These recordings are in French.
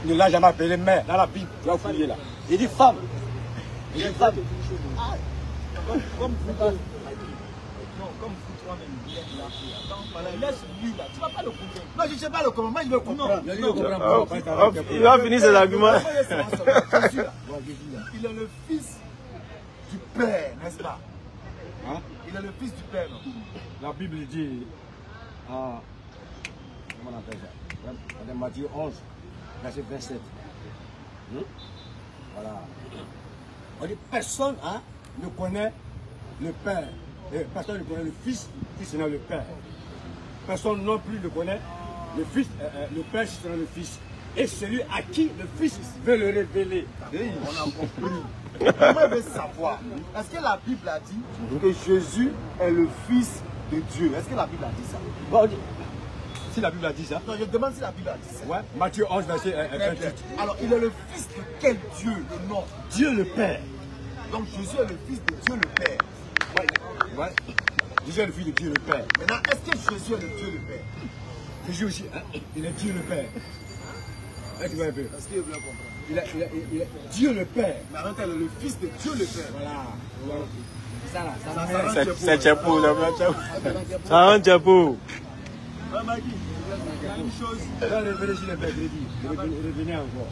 ne l'a jamais appelé mère. Dans la Bible, tu vas fouiller là. Il dit femme. Il dit femme. Comme vous toi-même, laisse-lui là. Tu ne vas pas le comprendre. Non, je ne sais pas le comment. Moi, je le comprends. Il va finir ses arguments. Il est le fils du Père, n'est-ce pas? Hein? Il est le fils du Père, non? La Bible dit, comment on appelle ça? Dans Matthieu 11, verset 27. Voilà. On dit personne ne connaît le Père. Personne ne connaît le Fils, si ce n'est le Père. Personne non plus ne connaît le Fils, le Père, si ce n'est le Fils. Et celui à qui le Fils veut le révéler. On a compris. Moi, je veux savoir, est-ce que la Bible a dit que Jésus est le Fils de Dieu? Est-ce que la Bible a dit ça? Bon, si la Bible a dit ça. Non, je demande si la Bible a dit ça. Ouais, Matthieu 11, verset 28. Alors, il est le Fils de quel Dieu, le nom? Dieu le Père. Donc, Jésus est le Fils de Dieu le Père. Ouais. Jésus est le Fils de Dieu le Père. Maintenant, est-ce que Jésus est le Dieu le Père? Jésus aussi, il est Dieu le Père. Est-ce que vous voyez un peu? Est-ce qu'il veut bien comprendre? Il est Dieu le Père. Mais en elle est le Fils de Dieu le Père. Voilà. Ça là, C'est Tchapou, ça rend Tchapou. Magui, il y a une chose. Revenez sur le Père, revenez encore.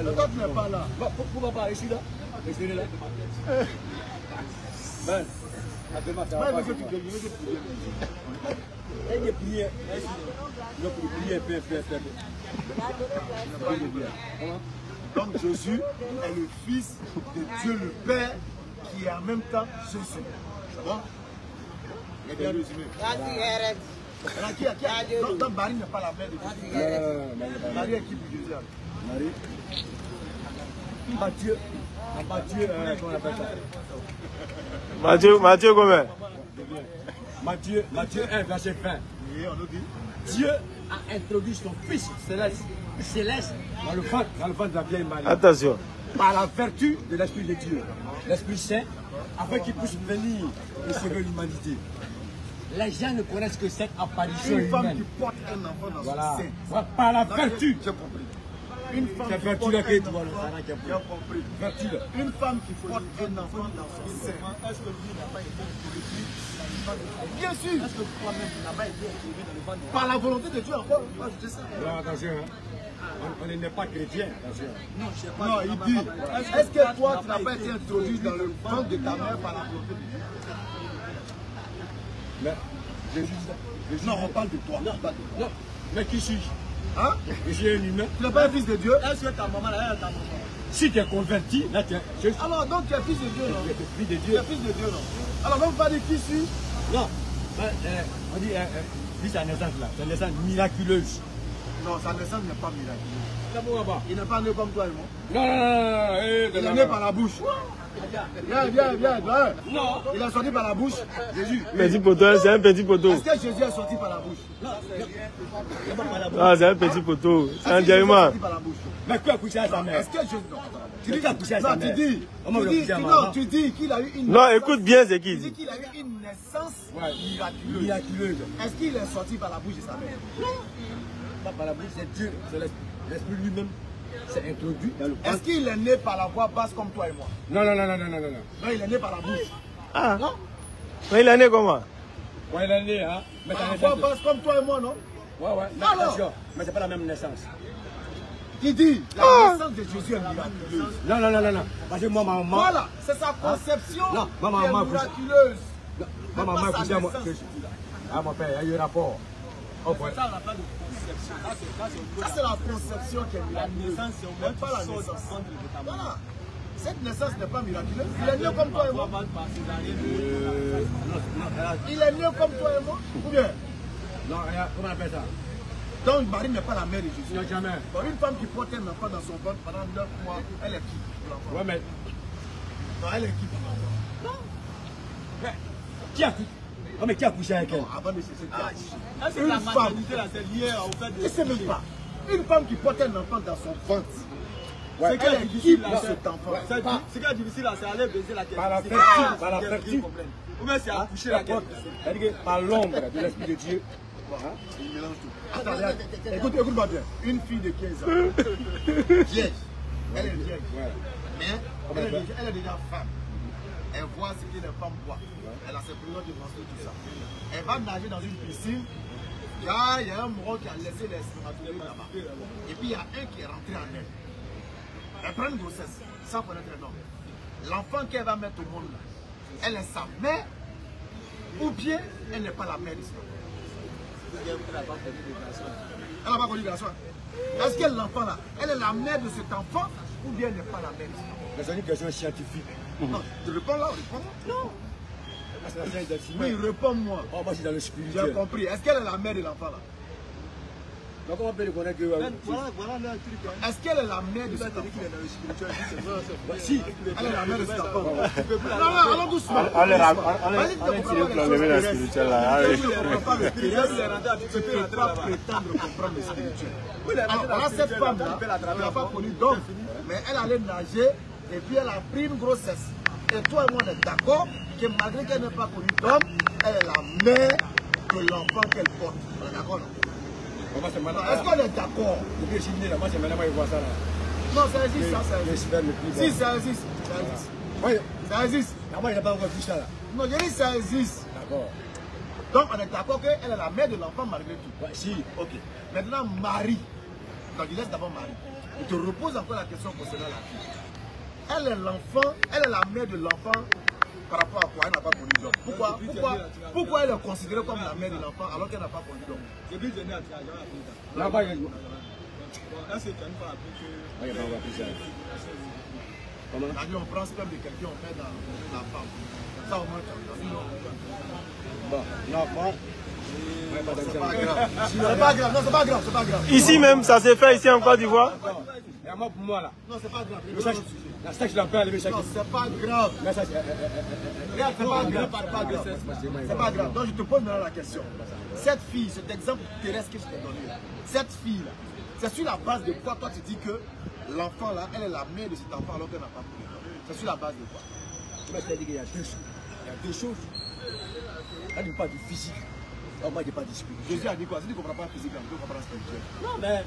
Le toi, tu n'es pas là. Pourquoi pas ici là? Restez là. Ben, Moi, je veux que tu deviennes. il est prié. Donc, il prie un peu. Donc Jésus est le Fils de Dieu le Père qui est en même temps Jésus. C'est bon? Il est bien résumé. Donc Marie n'est pas la mère de Jésus. Marie est qui pour Jésus? Marie. Matthieu, comment on appelle ça? Matthieu combien? Matthieu 1, verset 20. Et on nous dit. Dieu a introduit son Fils céleste dans le ventre de la vieille Marie. Attention. Par la vertu de l'Esprit de Dieu, l'Esprit Saint, afin qu'il puisse venir et sauver l'humanité. Les gens ne connaissent que cette apparition Une femme humaine. qui porte un enfant dans son sein. Voilà. Par la vertu. J'ai compris. Une femme C'est qui vertu porte là un que tu vois enfant. le Sarah qui a J'ai compris. vertu là. Une femme qui porte un enfant dans son sein. Est-ce que lui n'a pas été introduit? Bien sûr. Est-ce que toi-même tu n'as pas été introduit dans le ventre? Par la volonté de Dieu encore. Moi je dis ça. Non, attention, on n'est pas chrétien, attention. Non, il dit, est-ce que toi tu n'as pas été introduit dans le ventre de ta mère par la volonté de Dieu? Mais Jésus, Non, on parle de toi. non, mais qui suis-je? Hein? Je suis un humain. Tu n'es pas un fils de Dieu? Est-ce que ta maman là, elle est ta maman? Si tu es converti, là tu es. Alors donc tu es fils de Dieu, non? Tu es fils de Tu Dieu. es fils de Dieu, non? Alors donc pas dire qui suis? Non, on dit, vu sa naissance là, sa naissance miraculeuse. Non, sa naissance n'est pas miraculeuse. Ça pourquoi pas? Il n'est pas né comme toi et moi. Non. Il est né par la bouche. Viens. Non. Il est sorti par la bouche. Jésus. Petit poteau, c'est un petit poteau. Est-ce que Jésus est sorti par la bouche? Ah, c'est un petit poteau. C'est un diamant. Mais qui a couché à sa mère? Est-ce que Jésus. Tu dis qu'il a couché à sa mère? Tu dis qu'il a eu une. Non, écoute bien ce qu'il Tu dis dit. qu'il a eu une naissance miraculeuse. Miraculeuse. Est-ce qu'il est sorti par la bouche de sa mère? Pas par la bouche, c'est Dieu. C'est l'Esprit lui-même. C'est introduit dans le ventre. Est-ce qu'il est né par la voix basse comme toi et moi? Non. Non, il est né par la bouche. Ah, Non? mais il est né comment? Ouais, il est né, hein. Mais Par sa la voix naissance. basse comme toi et moi, non? Ouais. Mais Alors. attention, mais c'est pas la même naissance. Qui dit la naissance de Jésus est miraculeuse. Non. Parce que moi, ma maman. Voilà, c'est sa conception Non, qui maman, est maman, miraculeuse. Ma maman a couché à moi. naissance. Ah, mon père, il y a eu un rapport. Oh, ouais. Ça, on n'a pas de conception. Ça, c'est la conception qui est miraculeuse. La naissance, c'est pas la naissance. Voilà. Cette naissance n'est pas miraculeuse. Il est né comme toi et moi. Il est né comme toi et moi. Ou bien? Non, comment on appelle ça? Donc Marie n'est pas la mère de Jésus. Non, jamais. Bon, une femme qui porte un enfant dans son ventre pendant 9 mois, elle est qui pour l'enfant? Ouais, mais. Non, elle est qui pour l'enfant? Mais qui a couché? Non, mais qui a couché avec elle? Non, avant de chercher qui a couché. Est-ce que la maternité là c'est lié au fait de. Je ne sais même pas. Une femme qui porte un enfant dans son ventre. Ce qui Elle est est qui difficile pour là, cet enfant? ce qui est difficile là, c'est aller baiser la tête. Par la C'est vertu, ça par la qui est vertu. problème. Ou bien c'est accoucher la tête. C'est-à-dire que par l'ombre de l'Esprit de Dieu, Il mélange tout. Attends, écoute-moi bien. Une fille de 15 ans, vierge, elle est vierge, mais elle est déjà femme. Elle voit ce que les femmes voient. Elle a ses périodes de menstrues, tout ça. Elle va nager dans une piscine. Il y a un moro qui a laissé les spermatozoïdes là-bas. Et puis il y a un qui est rentré en elle. Elle prend une grossesse sans connaître le nom. L'enfant qu'elle va mettre au monde, là, elle est sa mère ou bien elle n'est pas la mère de cet enfant. Elle n'a pas connu de garçon. Est-ce que l'enfant là, elle est la mère de cet enfant ou bien elle n'est pas la mère de cet enfant? C'est une question scientifique. Non, tu réponds là, réponds non. C'est la science d'être Oui, réponds-moi. Oh, moi, je suis dans le spirituel. J'ai compris. Est-ce qu'elle est la mère de l'enfant là? Donc, on peut reconnaître que. Voilà le truc. Est-ce qu'elle est la mère de cet enfant? Si, elle est la mère de cet enfant. Non, non, allons doucement. On est tiré pour enlever la spirituelle là. Tu ne peux pas prétendre comprendre le spirituel. Alors là, cette femme-là, elle n'a pas connu d'homme, mais elle allait nager et puis elle a pris une grossesse. Et toi et moi, on est d'accord que malgré qu'elle n'ait pas connu d'homme, elle est la mère de l'enfant qu'elle porte. On est d'accord, non? Est-ce qu'on est d'accord? Depuis que je suis venu là, moi, c'est maintenant que je vois ça là. Non, ça existe, ça existe. Si, ça existe. Ça existe. Oui. Ça existe. Moi, il n'a pas encore vu ça là. Non, je dis ça existe. D'accord. Donc, on est d'accord qu'elle est la mère de l'enfant malgré tout. Ouais, si. Ok. Maintenant, Marie. Donc, je laisse d'abord Marie. Je te repose encore la question concernant la fille. Elle est l'enfant, elle est la mère de l'enfant par rapport à quoi elle n'a pas connu d'homme. Pourquoi elle est considérée comme la mère de l'enfant alors qu'elle n'a pas connu d'homme? Là-bas, il y a. Là, c'est une fois après que. Il n'y a pas encore plus ça. Comment? On prend ce sperme de quelqu'un, on met dans la femme. Ça, au moins, bon, non, moi. C'est pas grave. C'est pas grave, non, c'est pas grave, c'est pas grave. Ici même, ça s'est fait ici en Côte d'Ivoire. Et moi, pour moi là. Non, c'est pas grave. Le sac, la sac, je l'ai pas enlevé chaque. Non, c'est pas grave. Là, ça, Regarde, c'est pas grave, c'est pas grave. Donc je te pose maintenant la question. Cette fille, cet exemple terrestre que je t'ai donné, cette fille-là, c'est sur la base de quoi toi tu dis que l'enfant là, elle est la mère de cet enfant alors qu'elle n'a pas pris? C'est sur la base de quoi? je t'ai dit qu'il y a deux choses. Il y a deux choses. Là, tu parles du physique. Oh, moi, je parle du spirituel. Jésus a dit quoi? Si tu ne comprends pas le physique, tu ne comprends pas le spirituel. Non, mais.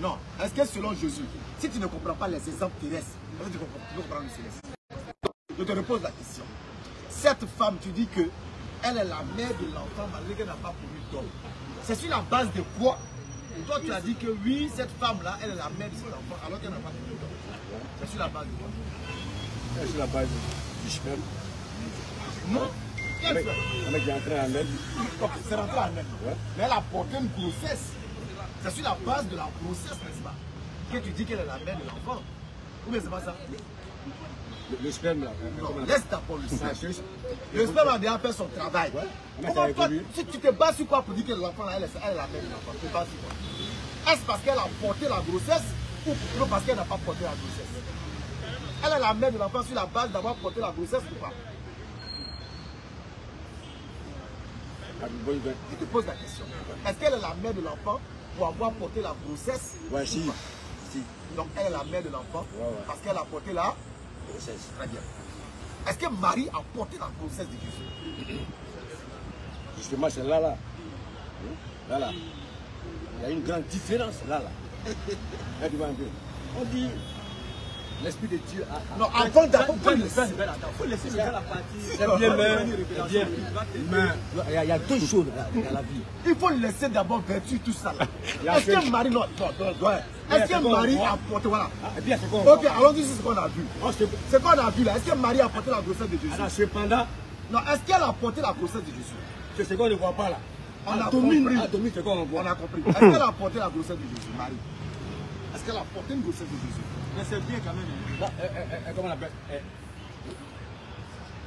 Non. Est-ce que selon Jésus, si tu ne comprends pas les exemples terrestres, tu comprends le céleste? Je te repose la question. Cette femme, tu dis que elle est la mère de l'enfant malgré qu'elle n'a pas connu d'homme. C'est sur la base de quoi? Toi, tu as dit que oui, cette femme-là, elle est la mère de cet enfant alors qu'elle n'a pas connu d'homme. C'est sur la base de quoi? C'est sur la base du sperme. Non. Le mec est entré en elle. Ok, c'est rentré en elle. Ouais. Mais elle a porté une grossesse. C'est sur la base de la grossesse, n'est-ce pas, que tu dis qu'elle est la mère de l'enfant? Ou bien c'est pas ça? Le sperme là. Non, laisse d'abord le sperme. Le sperme a déjà fait son travail. Ouais. Comment toi, si tu te bases sur quoi pour dire que l'enfant là, elle est la mère de l'enfant? Tu te bases sur quoi? Est-ce parce qu'elle a porté la grossesse ou non parce qu'elle n'a pas porté la grossesse? Elle est la mère de l'enfant sur la base d'avoir porté la grossesse ou pas? Je te pose la question. Est-ce qu'elle est la mère de l'enfant pour avoir porté la grossesse? Ouais, si. Donc elle est la mère de l'enfant parce qu'elle a porté la grossesse. Très bien. Est-ce que Marie a porté la grossesse de Jésus? Justement, c'est là. Là. Il y a une grande différence là. Là, tu vois un peu. On dit l'Esprit de Dieu a. Non, avant d'abord, Il faut laisser faire la partie. C'est bien, mais il y a deux choses dans la vie. il faut laisser d'abord vertu tout ça. Est-ce que Marie, non, est-ce que Marie a porté, voilà. Ok, allons-y sur ce qu'on a vu. Ce qu'on a vu là, est-ce que Marie a porté la grossesse de Jésus? Alors, cependant, non, est-ce qu'elle a porté la grossesse de Jésus? c'est ce qu'on ne voit pas là. On a compris. C'est qu'on voit. On a compris. Est-ce qu'elle a porté la grossesse de Jésus, Marie? Est-ce qu'elle a porté une grossesse de Jésus? Mais c'est bien quand même. Bon, comment on appelle?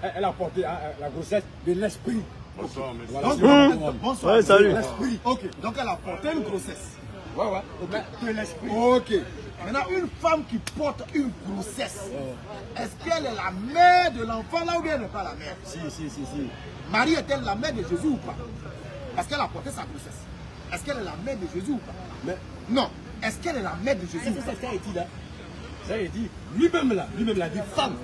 Elle a porté la grossesse de l'esprit. Bonsoir, merci. Voilà, Bonsoir. Ouais, salut. L'esprit. Ok, donc elle a porté une grossesse. Ouais. Okay. De l'esprit. Ok. Maintenant, une femme qui porte une grossesse, est-ce qu'elle est la mère de l'enfant là ou bien elle n'est pas la mère? Si. Marie est-elle la mère de Jésus ou pas? Est-ce qu'elle a porté sa grossesse? Est-ce qu'elle est la mère de Jésus ou pas? Mais non. Est-ce qu'elle est la mère de Jésus? c'est ça qui a été là. Ça a dit, lui-même l'a dit femme.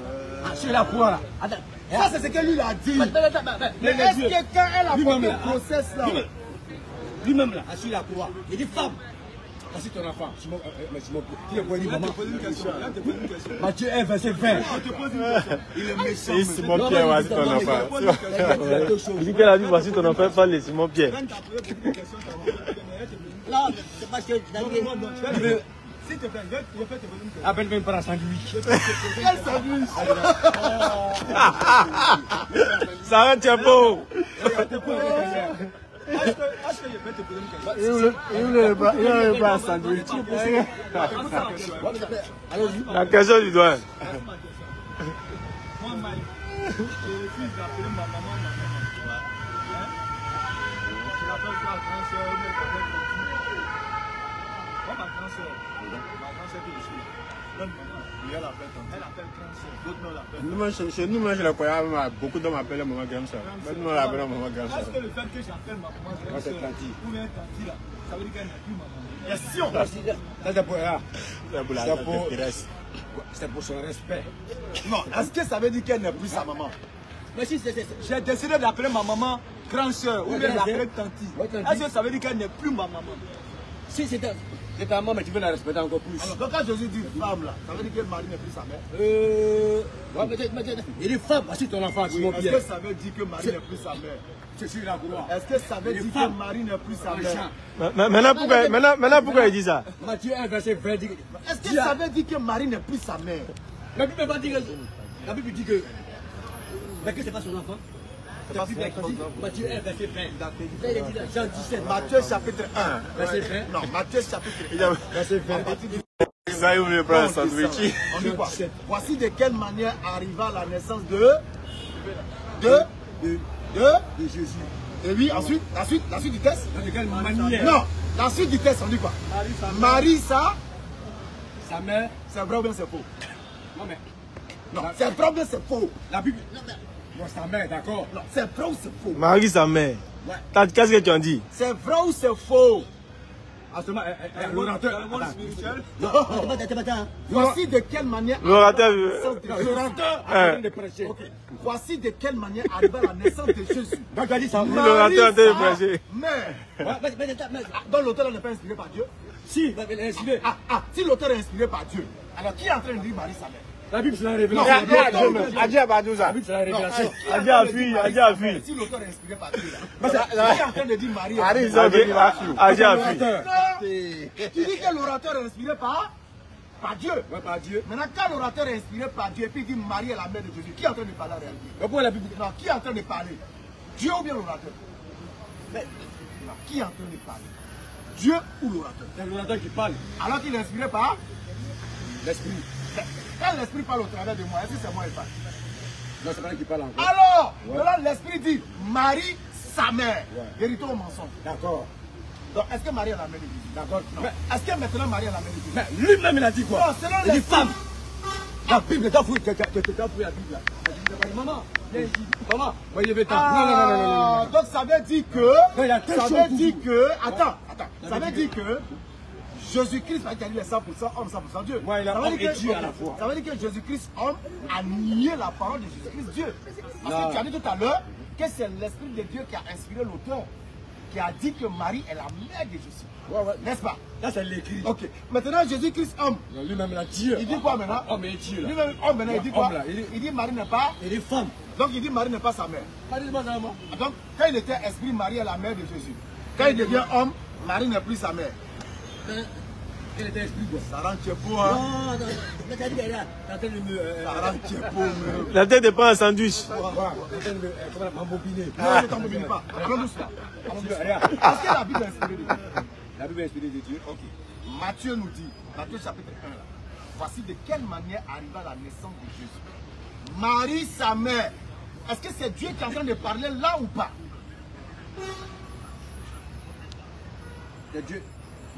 Sur la croix là. Attends. Ça c'est ce que lui a dit. Mais est-ce que quand elle a porté une grossesse là, lui-même là, assis la croix. Il dit femme. Voici ton enfant, Simon Pierre. Qui est maman. Matthieu 1, verset 20. Il est méchant. Et Simon Pierre, voici ton enfant. Il dit qu'elle a dit, voici ton enfant, pas les Simon Pierre. Là, c'est parce que S'il te plaît, je vais te poser une question. appelle même pas un sandwich. Quel sandwich? Ça va, tu es beau. Est-ce que je peux te poser une question? Il ne pas un sandwich. Allons-y. La question du doigt. Moi, Mike, je refuse d'appeler ma maman. Je l'appelle pas grand-soeur, mais je l'appelle petit. Moi, ma grand-soeur que je suis, même maman, elle appelle grand-soeur. D'autres non l'appellent. Chez nous, je le croyais, beaucoup d'hommes appellent maman grande-soeur. Nous, on l'appelle maman grande-soeur. Est-ce que le fait que j'appelle ma maman grand-soeur ou bien tantie là, ça veut dire qu'elle n'a plus maman? Question. C'est pour son respect. Non, est-ce que ça veut dire qu'elle n'est plus sa maman? Mais si c'est. J'ai décidé d'appeler ma maman grand-soeur ou bien d'appeler tantie. Est-ce que ça veut dire qu'elle n'est plus ma maman? Si c'est ta maman, mais tu veux la respecter encore plus. Alors, donc quand Jésus dit femme là, ça veut dire que Marie n'est plus sa mère? Ouais, il est femme, voici ton enfant, Simon Est-ce Pierre. que ça veut dire que Marie n'est plus sa mère? Je suis la croix. Est-ce que ça veut dire que Marie n'est plus sa mère? Maintenant, pourquoi il dit ça? Matthieu 1, verset 20 dit. Est-ce que ça veut dire que Marie n'est plus sa mère? La Bible va dire que. La Bible dit que. Mais que c'est pas son enfant. C'est pas son enfant. Matthieu 1, verset 20. Là, il est dit là, Jean 17. Matthieu chapitre 1. Verset 20. Non, Matthieu chapitre 1. Verset 20. Ça, il voulait prendre un sandwich. On dit quoi? Voici de quelle manière arriva la naissance de Jésus. Et oui, ensuite, la suite du texte? De quelle manière? Non, la suite du texte, on dit quoi? Marie, ça, Sa mère. c'est vrai ou bien c'est faux? Non, mais. Non, c'est vrai ou bien c'est faux? La Bible. Bon, sa mère, d'accord. Non, c'est vrai ou c'est faux? Marie, sa mère. Qu'est-ce que tu en dis? C'est vrai ou c'est faux? L'orateur. Dans le monde spirituel, Voici de quelle manière. L'orateur. L'orateur a besoin de prêcher. Ok. Voici de quelle manière arriva la naissance de Jésus. Donc, tu as dit ça. L'orateur a été prêché. Mais, Mais. donc l'auteur n'est pas inspiré par Dieu. Si, elle est inspirée. Si l'auteur est inspiré par Dieu, alors qui est en train de dire Marie sa mère? La Bible, c'est la révélation. Adja Badouza. La Bible, c'est la révélation. Adja a fui, Adja a fui. Si l'auteur est inspiré par Dieu, là, qui est en train de dire Marie? Adja a fui. Tu dis que l'orateur est inspiré par Dieu. Ouais, par Dieu. Maintenant, quand l'orateur est inspiré par Dieu et puis il dit Marie est la mère de Jésus, qui est en train de parler en réalité? Mais pourquoi la Bible? Non, qui est en train de parler? Dieu ou bien l'orateur? Non, qui est en train de parler? Dieu ou l'orateur? C'est l'orateur qui parle. Alors qu'il est inspiré par L'esprit. Quand l'esprit parle au travers de moi, est-ce que c'est moi qui parle? Non, c'est pas lui qui parle encore. Alors, maintenant l'esprit dit Marie, sa mère. Vérité ou mensonge? D'accord. Donc, est-ce que Marie est la mère de Jésus? D'accord. Mais est-ce que maintenant Marie est la mère de Jésus? Mais lui-même, il a dit quoi? Non, selon Il dit l'esprit. femme. La Bible, t'as fouillé la Bible là. Maman, viens ici. Maman, voyez le temps. Non. Donc ça veut dire que. Non, il y a quelque ça chose veut pour dire vous. que. Attends. Ça veut dire que Jésus-Christ, il est 100% homme, 100% Dieu. Ouais, il a Ça veut homme dire et que- Dieu à la fois. Ça veut dire que Jésus-Christ, homme, a nié la parole de Jésus-Christ, Dieu. Parce que tu as dit tout à l'heure que c'est l'Esprit de Dieu qui a inspiré l'auteur, qui a dit que Marie est la mère de Jésus. Ouais. N'est-ce pas? Là, c'est l'écrit. Ok. Maintenant, Jésus-Christ, homme. Lui-même, il a Dieu. Il dit quoi maintenant? Homme et Dieu là. Lui-même, homme, maintenant, il dit quoi? Homme, là, Il dit Marie n'est pas. Il est femme. Donc il dit Marie n'est pas sa mère. Pas dit, moi. Donc, quand il était esprit, Marie est la mère de Jésus. Quand il devient homme, Marie n'est plus sa mère. Elle était esprit quoi. Ça rend Tchepo, hein? Non. Mais t'as dit qu'elle est en train de me. Ça rend Tchepo, mais. La tête de pas un sandwich. Comment m'embobiner. Non, ne t'embobine pas. Allons doucement. Est-ce que la Bible est inspirée de Dieu? La Bible est inspirée de Dieu. Ok. Matthieu nous dit, Matthieu chapitre 1, là, voici de quelle manière arriva la naissance de Jésus. Marie, sa mère. Est-ce que c'est Dieu qui est en train de parler là ou pas? C'est Dieu.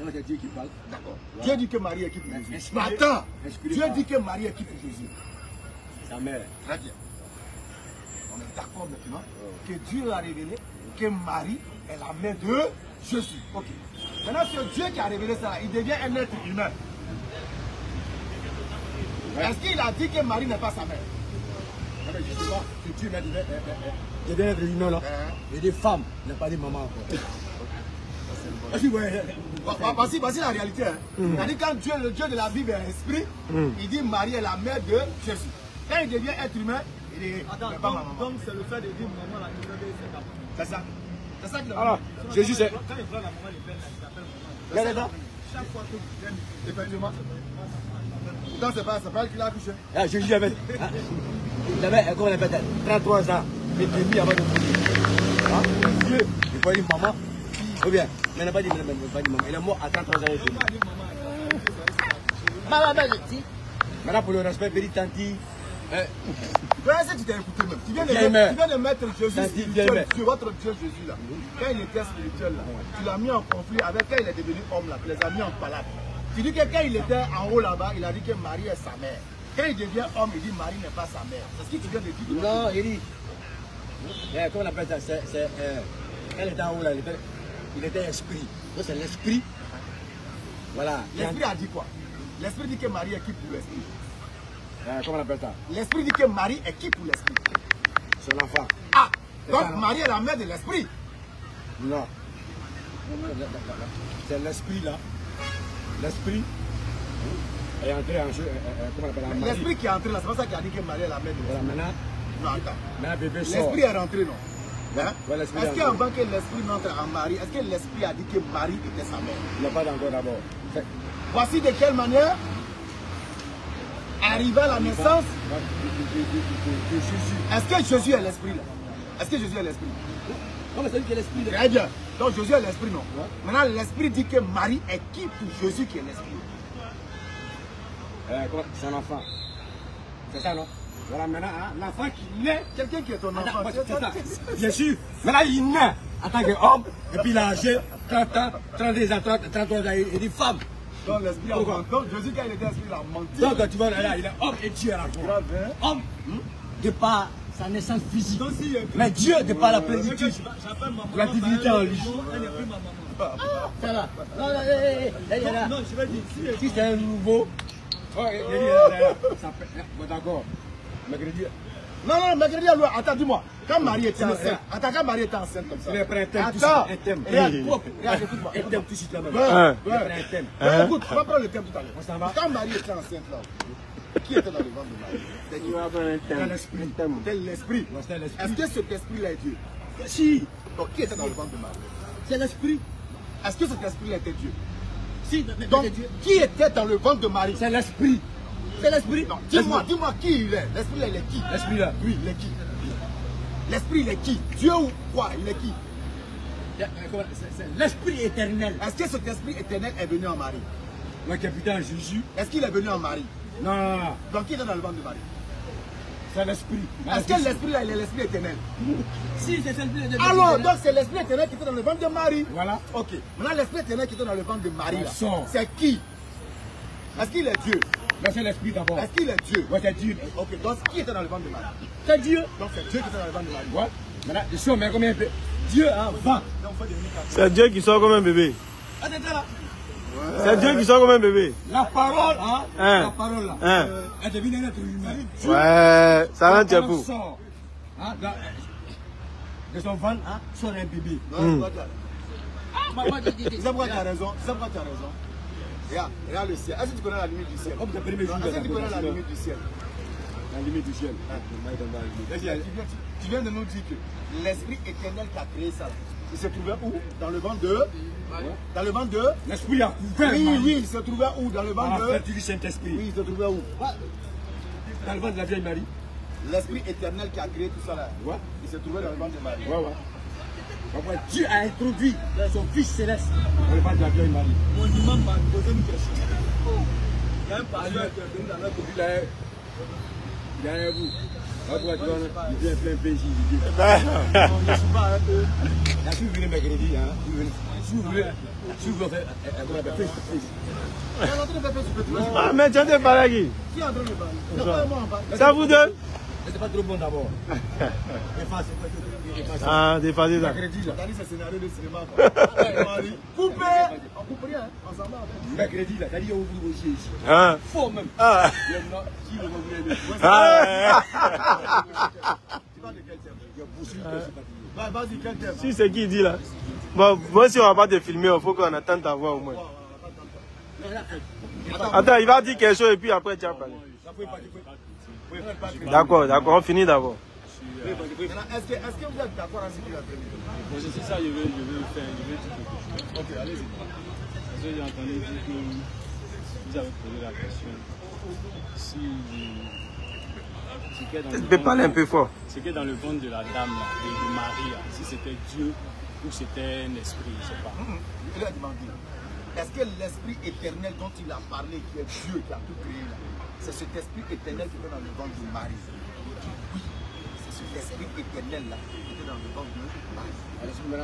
Non, c'est Dieu qui parle. D'accord. Dieu dit que Marie est qui pour Jésus? Inspiré. Mais attends. Inspiré Dieu par- dit que Marie est qui pour Jésus? Sa mère. Très bien. On est d'accord maintenant que Dieu l'a révélé que Marie est la mère de Jésus. Ok. Maintenant, c'est Dieu qui a révélé ça, il devient un être humain. Est-ce qu'il a dit que Marie n'est pas sa mère? Mais justement, que Dieu m'a dit, il y a des êtres humains là. Il y a des femmes. Il n'a pas dit maman encore. Voici la réalité. Hein. C'est-à-dire quand Dieu, le Dieu de la Bible est esprit, il dit Marie est la mère de Jésus. Quand il devient être humain, il est pas ma maman. Donc c'est le fait de dire maman la c'est ça. C'est ça qu'il a Alors, Jésus c'est... Quand il prend la maman, il l'appelle maman. Chaque fois que vous venez, effectivement. Pourtant, c'est pas elle qui l'a accouché. Ah, Jésus avait... Il avait, comment on appelle, 33 ans. Mais demi avant de mourir. Ah, Dieu, il faut dire maman. Ou bien, mais il n'a pas dit maman. Il est mort à 33 ans et demi. Maman, maintenant, pour le respect, Béri Tanti. Tu t'es écouté même. Tu viens de mettre Jésus spirituel, votre Dieu Jésus là. Quand il était spirituel là, tu l'as mis en conflit avec quand il est devenu homme là, tu les as mis en palade. Tu dis que quand il était en haut là-bas, il a dit que Marie est sa mère. Quand il devient homme, il dit Marie n'est pas sa mère. C'est ce que tu viens de dire. Non, il dit. Comment on appelle ça? Quand il était en haut là, il était esprit. Donc c'est l'esprit. Voilà. L'esprit a dit quoi? L'esprit dit que Marie est qui pour l'esprit? Comment on appelle ça? L'esprit dit que Marie est qui pour l'esprit? C'est l'enfant. Ah! Donc Marie est la mère de l'esprit? Non. C'est l'esprit là. L'esprit est entré en jeu. Comment on appelle ça? L'esprit qui est entré là, c'est pas ça qui a dit que Marie est la mère de l'esprit. Maintenant. Non, attends. Maintenant, bébé sort. L'esprit est rentré, non? Hein? Ouais, est-ce qu'avant que l'esprit n'entre en Marie, est-ce que l'esprit a dit que Marie était sa mère? Il n'a pas encore d'abord. Voici de quelle manière arriva la naissance de Jésus. Est-ce que Jésus est l'esprit là? Est-ce que Jésus est l'esprit? Non, mais c'est lui qui est l'esprit. Très bien. Donc Jésus est l'esprit, non? Ouais. Maintenant, l'esprit dit que Marie est qui pour Jésus qui est l'esprit? Son enfant. C'est ça, non? Voilà, maintenant, hein, l'enfant qui naît. Quelqu'un qui est ton enfant. C'est ça. Bien sûr. Maintenant, il naît en tant qu'homme, et puis il a âgé 30 ans, 32 ans, 33 ans, il dit femme. Donc l'esprit a menti. Donc Jésus, quand il était esprit, il a menti. Donc tu vois, là, il est homme et Dieu à la fois. Homme, de par sa naissance physique. Mais Dieu, de par la plénitude, la divinité en lui. Elle n'est plus ma maman. Ça va. Non, Non, je vais dire, si c'est un nouveau. D'accord. Mercredi. Non, mercredi, attends, dis-moi. Quand Marie était enceinte, quand Marie était enceinte comme ça. Il est prêt à attends, thème. regarde, écoute-moi. Un thème tout de suite là-bas. Il est prêt à un thème. Écoute, on va prendre le thème tout à l'heure. Quand Marie était enceinte là, qui était dans le ventre de Marie? C'est l'esprit. C'est l'esprit. Est-ce que cet esprit-là est Dieu? Si. Donc qui était dans le ventre de Marie? C'est l'esprit. Est-ce que cet esprit-là était Dieu? Si. Donc qui était dans le ventre de Marie? C'est l'esprit. C'est l'esprit. Non, dis-moi qui il est. L'esprit là, il est qui? L'esprit là. Oui, il est qui? L'esprit, il est qui? Dieu ou quoi? Il est qui? C'est l'esprit éternel. Est-ce que cet esprit éternel est venu en Marie? Le capitaine Jésus. Est-ce qu'il est venu en Marie? Non. Donc qui est dans le ventre de Marie? C'est l'esprit. Est-ce que l'esprit là, il est l'esprit éternel? Si, c'est l'esprit éternel. Alors, donc c'est l'esprit éternel qui était dans le ventre de Marie. Voilà. Ok. Maintenant, l'esprit éternel qui était dans le ventre de Marie, là, sort. c'est qui? Est-ce qu'il est Dieu? Non, c'est l'esprit d'abord. Est-ce qu'il est Dieu? Ouais, c'est Dieu. Ok, donc qui était dans le ventre de Marie? C'est Dieu. Donc c'est Dieu qui était dans le ventre de Marie. Ouais. Maintenant, je suis mais combien de Dieu a 20. C'est Dieu qui sort comme un bébé. Attends là. C'est Dieu qui sort comme un bébé. La parole, hein? La parole là. Elle devient un être humain. Ouais, ça va, Dieu pour. De son ventre, hein, sort un bébé. C'est pourquoi tu as raison. C'est pourquoi tu as raison. Regarde le ciel. Est-ce que tu connais la limite du ciel? Est-ce que tu connais la limite du ciel? La limite du ciel. Tu viens de nous dire que l'esprit éternel qui a créé ça, il se trouvait où? Dans le ventre de? Dans le ventre de? L'esprit a couvert. Oui, il se trouvait où? Dans le ventre de? Du Saint-Esprit. Oui, il se trouvait où? Dans le ventre de la vieille Marie. L'esprit éternel qui a créé tout ça là, il se trouvait dans le ventre de Marie. Dieu a introduit son Fils céleste dans le ventre de la vieille Marie. Mon imam m'a posé une question. Il y a un pasteur qui est venu dans notre ville. Il y a un bout. Il vient plein pays ici. Je ne suis pas un peu. Si vous venez mercredi, si vous voulez faire face-to-face. Ah, mais tu as des parler qui? Qui est en train de parler? Ça vous deux? C'est pas trop bon d'abord. Ah, dépassez ça. Mercredi là. C'est un scénario de cinéma. Coupé! On coupe rien, on s'en va. Mercredi là, t'as dit on vous aussi ici. Ah. Faux même. Ah. Si vous voulez. Ah. Tu parles de quel thème? Je poursuis que c'est pas. Vas-y, quel thème? Si c'est qui dit là? Bon, moi si on va pas te filmer, il faut qu'on attende ta voix au moins. Attends, il va dire quelque chose et puis après tu vas parler. D'accord, d'accord, on finit d'abord. Est-ce que vous êtes d'accord avec ce qu'il a fait? C'est ça, je vais faire, je vais dire quelque chose. Ok, allez-y. Parce que j'ai entendu dire que vous avez posé la question si tu peux parler un peu fort. Ce qui est dans le ventre de la dame, là, de Marie, là, si c'était Dieu ou c'était un esprit, je ne sais pas. Il a demandé, est-ce que l'esprit éternel dont il a parlé, qui est Dieu, qui a tout créé, c'est cet esprit éternel qui est dans le ventre de Marie? Oui, c'est cet esprit éternel-là qui était dans le ventre de Marie.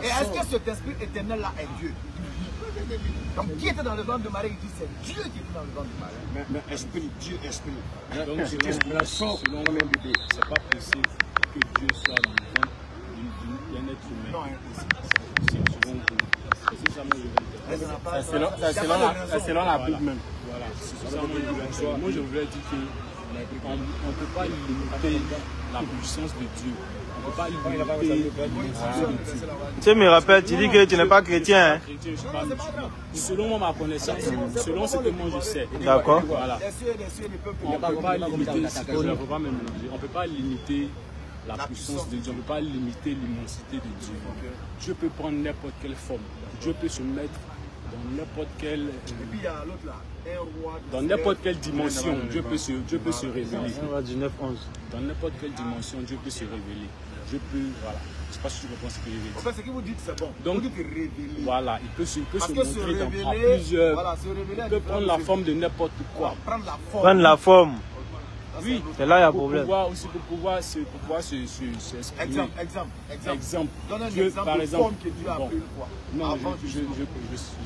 Et est-ce que cet esprit éternel-là est Dieu? Donc qui était dans le ventre de Marie? Il dit c'est Dieu qui était dans le ventre de Marie. Mais esprit, Dieu, esprit. Donc selon bébé, c'est pas possible que Dieu soit dans le ventre d'un être humain. Non, c'est selon vous. C'est ça moi je selon la Bible même. Voilà, c'est ça moi je voulais dire qu'on ne peut pas limiter la puissance de Dieu. On ne peut pas limiter Tu me rappelles, tu dis que tu n'es pas chrétien. Hein? Selon ma connaissance, selon ce que moi je sais. D'accord. Voilà. On ne peut pas limiter, on peut pas limiter la puissance de Dieu, on ne peut pas limiter l'immensité de Dieu. Dieu peut prendre n'importe quelle forme. Dieu peut se mettre dans n'importe quelle... Dans n'importe quelle dimension, Dieu peut se révéler. Dans n'importe quelle dimension, Dieu peut se révéler. Dieu peut, voilà. Je ne sais pas si tu comprends ce que je veux dire. En fait, ce que vous dites, c'est bon. Donc, vous dites révéler. Voilà, il peut se montrer dans plusieurs... Voilà, il peut prendre la forme de n'importe quoi. Prendre la forme. Oui, c'est là il y a un problème. Pour pouvoir s'exprimer. Exemple. Donne un Dieu, exemple par exemple, que Dieu a pris une fois. Non, je ne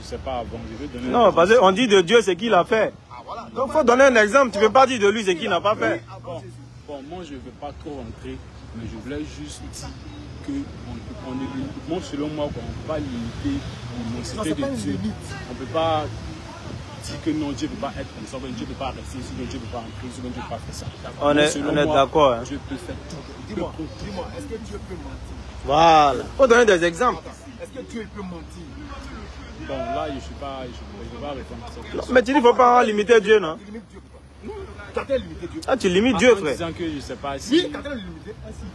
sais pas avant. Je vais donner non, parce qu'on dit de Dieu ce qu'il a fait. Ah, voilà. Donc il faut donner un exemple. Tu ne peux pas dire de lui ce qu'il n'a pas fait. Bon, moi je ne veux pas trop rentrer, mais je voulais juste dire que moi, selon moi, on ne peut pas limiter l'immensité de Dieu. On ne peut pas dire que non, Dieu ne peut pas être comme ça, Dieu ne peut pas rester ici, Dieu ne peut pas entrer ici, Dieu ne peut pas faire ça. On est d'accord. Hein. Dieu peut faire tout. Dis-moi, est-ce que Dieu peut mentir? Voilà. Il faut donner des exemples. Est-ce que Dieu peut mentir? Bon, là, je ne suis pas, je vais pas répondre à ça. Mais tu dis qu'il ne faut pas limiter Dieu, non? Ah, tu limites Dieu, frère. Que je sais pas si... Oui, quand tu limité.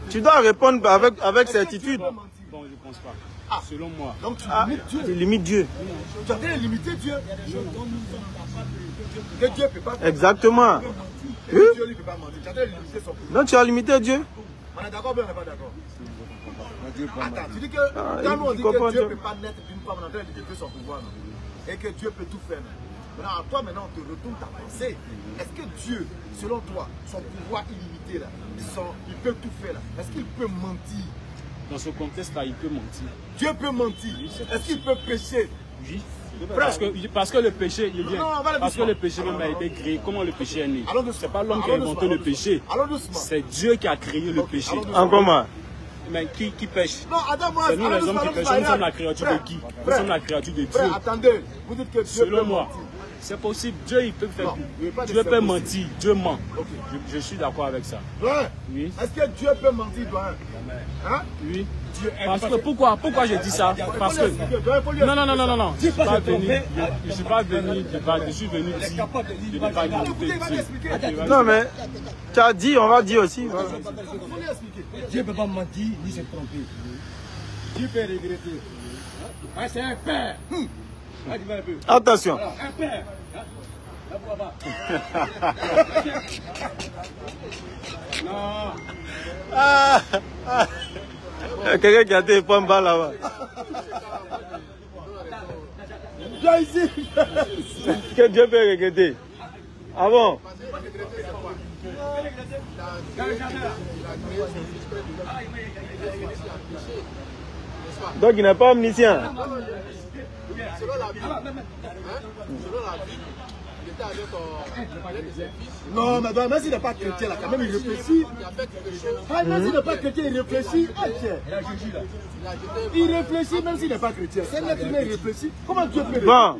Tu dois répondre avec certitude. Bon, je ne pense pas. Ah. Selon moi. Donc tu limites Dieu. Tu limites Dieu. Tu as déjà limité Dieu. Que Dieu ne peut pas. Exactement. Et Dieu ne peut pas mentir. Tu as déjà limité son pouvoir. Donc tu as limité Dieu. On est d'accord ou bien on n'est pas d'accord? Attends, tu dis que quand nous on dit que Dieu ne peut pas naître d'une femme, on a déjà limité son pouvoir. Et que Dieu peut tout faire. Maintenant, à toi, maintenant, on te retourne ta pensée. Est-ce que Dieu, selon toi, son pouvoir illimité, là, il peut tout faire, là, est-ce qu'il peut mentir? Dans ce contexte-là, il peut mentir. Dieu peut mentir. Est-ce qu'il peut pécher? Oui. Parce que le péché, il vient. Parce que le péché même a été créé. Comment le péché est né? C'est pas l'homme qui a inventé le péché. C'est Dieu qui a créé le péché. En comment? Mais qui pêche? Non, attends-moi. C'est nous les hommes qui pêchons. Nous sommes la créature de qui? Nous sommes la créature de Dieu. Attendez, vous dites que Dieu peut mentir. C'est possible, Dieu il peut faire tout. Dieu peut mentir, Dieu ment. Okay. Je suis d'accord avec ça. Ouais. Oui. Est-ce que Dieu peut mentir, toi? Hein? Oui. Parce que pourquoi je dis ça? Parce que non. Je suis pas venu débattre, je suis venu dire de ne pas limiter. Non mais tu as dit, on va dire aussi. Voilà. Dieu ne peut pas mentir ni se tromper. Dieu peut regretter. C'est un père. Attention. Quelqu'un qui a été pas mal là-bas. Que Dieu peut regretter. Ah bon? Donc il n'est pas omniscient. Selon la Bible, il était avec des fils. Non, mais même s'il n'est pas chrétien, là, quand même, il réfléchit. Même s'il n'est pas chrétien, il réfléchit. Il réfléchit même s'il n'est pas chrétien. C'est l'être humain, il réfléchit. Comment Dieu peut réfléchir? Bon,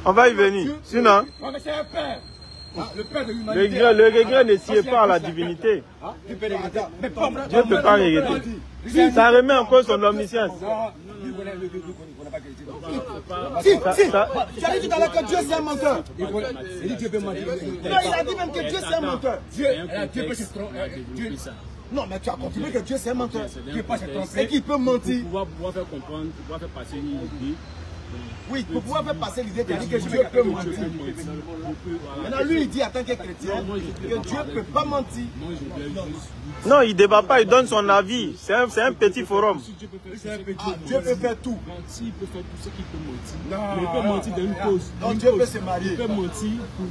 on va y venir. Sinon. C'est un père. Le Père de l'humanité. Le regret ne sied pas à la divinité. Dieu peut regretter. Dieu ne peut pas regretter. Ça remet en cause son omniscience. Si, tu as dit tout à l'heure que Dieu c'est un menteur. Il dit Dieu peut mentir. Non, il a dit même que Dieu c'est un menteur. Dieu peut se tromper. Non, mais tu as confirmé que Dieu c'est un menteur. Dieu peut pas se tromper. Et qu'il peut mentir. Pour pouvoir faire comprendre, pour pouvoir faire passer une idée. Oui, pour pouvoir faire passer l'idée, tu as dit que Dieu peut mentir. Maintenant, lui, il dit en tant que chrétien que Dieu ne peut pas mentir. Non, il ne débat pas, il donne son avis. C'est un petit forum. Dieu peut faire tout. Mentir, il peut faire tout ce qu'il peut mentir. Mais il peut mentir d'une cause. Donc Dieu peut se marier. Il peut mentir pour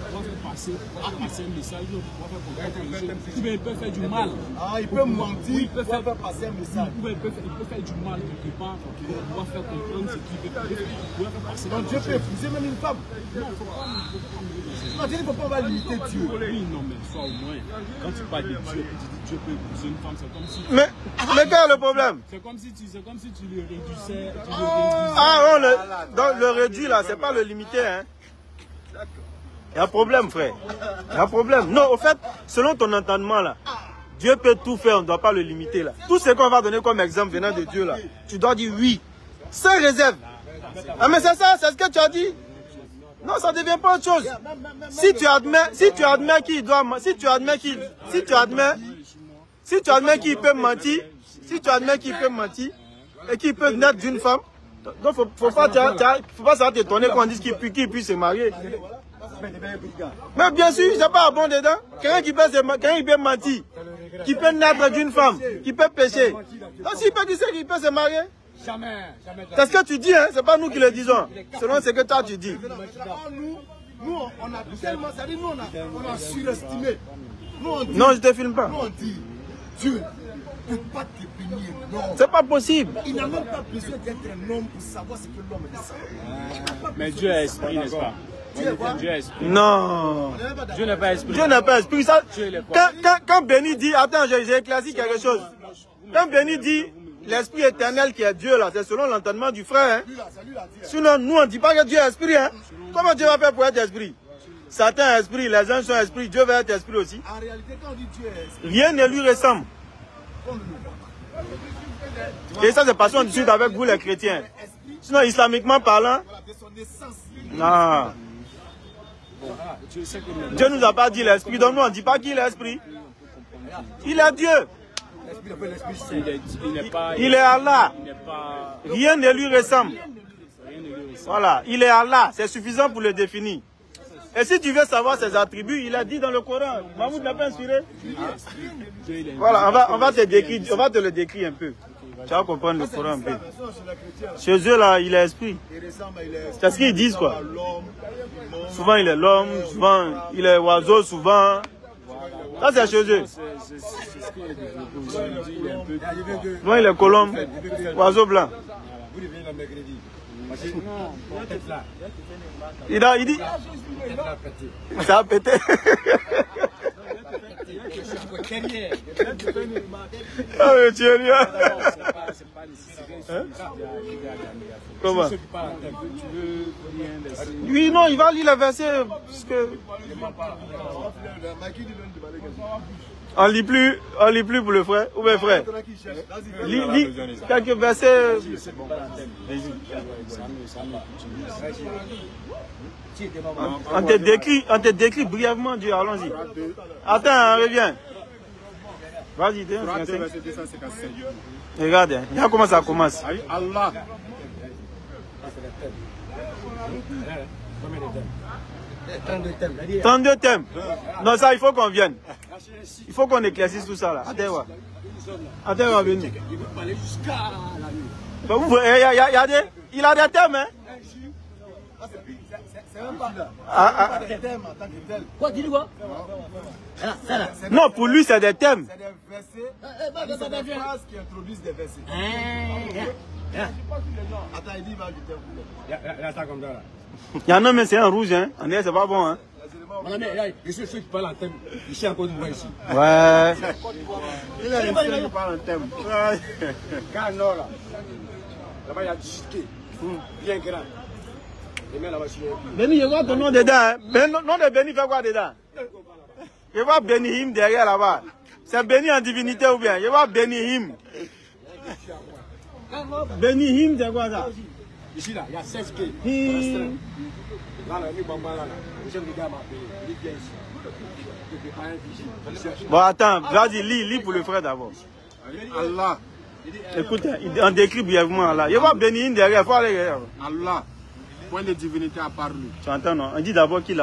pouvoir faire passer un message, pour pouvoir faire comprendre quelque chose. Il peut faire du mal. Ah, il peut mentir pour pouvoir faire passer un message. Il peut faire du mal quelque part pour pouvoir faire comprendre ce qu'il veut faire. Donc Dieu peut épouser même une femme. Non, il ne faut pas limiter Dieu. Oui, non, mais soit au moins, quand tu parles de Dieu, tu dis Dieu peut épouser une femme, c'est comme si... Mais quel est le problème? C'est comme si tu le réduisais... Donc le réduit là, c'est pas le limiter, hein. Il y a un problème, frère. Il y a un problème. Non, au fait, selon ton entendement là, Dieu peut tout faire, on ne doit pas le limiter là. Tout ce qu'on va donner comme exemple venant de Dieu là, tu dois dire oui, sans réserve. Ah mais c'est ça, c'est ce que tu as dit. Non, ça ne devient pas autre chose. Si tu admets qu'il doit, si tu admets qu'il peut mentir, et qu'il peut naître d'une femme, donc faut pas ça t'étonner qu'on dise qu'il puisse se marier. Mais bien sûr, c'est pas bon dedans. Quelqu'un qui peut mentir, qui peut naître d'une femme, qui peut pécher. Donc s'il peut dire qu'il peut se marier. Jamais. C'est ce que tu dis, hein? C'est pas nous qui le disons. Selon ce que toi tu dis. Nous, on a tellement, ça dit, nous, on a surestimé. Non, je te filme pas. Nous, on dit, Dieu ne peut pas te punir. Non. C'est pas possible. Il n'a même pas besoin d'être un homme pour savoir ce que l'homme est. Mais Dieu est esprit, n'est-ce pas? Dieu est esprit. Non. Dieu n'est pas esprit. Dieu n'est pas esprit. Ça, quand Béni dit, attends, j'ai éclairci quelque chose. Quand Béni dit, l'esprit éternel qui est Dieu là, c'est selon l'entendement du frère. Hein? Sinon, nous on ne dit pas que Dieu est esprit. Hein? Comment Dieu va faire pour être esprit? Satan est esprit, les anges sont esprit, Dieu va être esprit aussi. En réalité, quand on dit Dieu est esprit, rien ne lui ressemble. Et ça, c'est parce qu'on discute avec vous les chrétiens. Sinon, islamiquement parlant, non. Dieu ne nous a pas dit l'esprit, donc nous on ne dit pas qu'il est esprit. Il est Dieu. Il est Allah. Rien ne lui ressemble. Voilà, il est Allah. C'est suffisant pour le définir. Et si tu veux savoir ses attributs, il a dit dans le Coran. Mahmoud n'a pas inspiré. Voilà, on va te le décrire un peu. Tu vas comprendre le Coran un peu. Chez eux là, il est esprit. C'est ce qu'ils disent quoi. Souvent il est l'homme, souvent il est oiseau, souvent. Ça c'est chez eux. Souvent il est colombe, oiseau blanc. Il dit. Ça a pété. Ah mais tu es bien. Comment? Oui, non, il va lire le verset. Parce que... On lit plus pour le frère. Où est le frère? Lis quelques versets. On te décrit brièvement Dieu, allons-y. Attends, reviens. Vas-y, regarde, regarde comment ça commence. Allah. 32 thèmes. Non, ça, il faut qu'on vienne. Il faut qu'on éclaircisse tout ça là. Attends, venez. Il a des thèmes, hein? Quoi, dis-le quoi? Non, pour lui, c'est des thèmes. C'est des versets. C'est des phrases qui introduisent des versets. Attends, il dit, il va ajouter un coup. Il y en a, mais c'est un rouge, hein? On est, c'est pas bon, hein? Je suis ceux qui parlent en thème. Ici, encore de moi, ici. Ouais. Il a ceux qui parlent en thème. Car non, là. Là-bas, il y a du chiquet. Bien grand. Béni, je vois ton nom dedans. Hein. Nom de Béni fait quoi dedans? Je vois Bénihim derrière là-bas. C'est Béni en divinité ou bien? Je vois Bénihim. Bénihim, c'est quoi ça? Ici, là, il y a 16 quais. Bon, attends, vas-y, lis pour le frère d'abord. Allah. Écoute, on décrit brièvement Allah. Je vois Bénihim derrière, il faut aller derrière. Allah. Point de divinité à part lui. Tu entends, non? On dit d'abord qu'il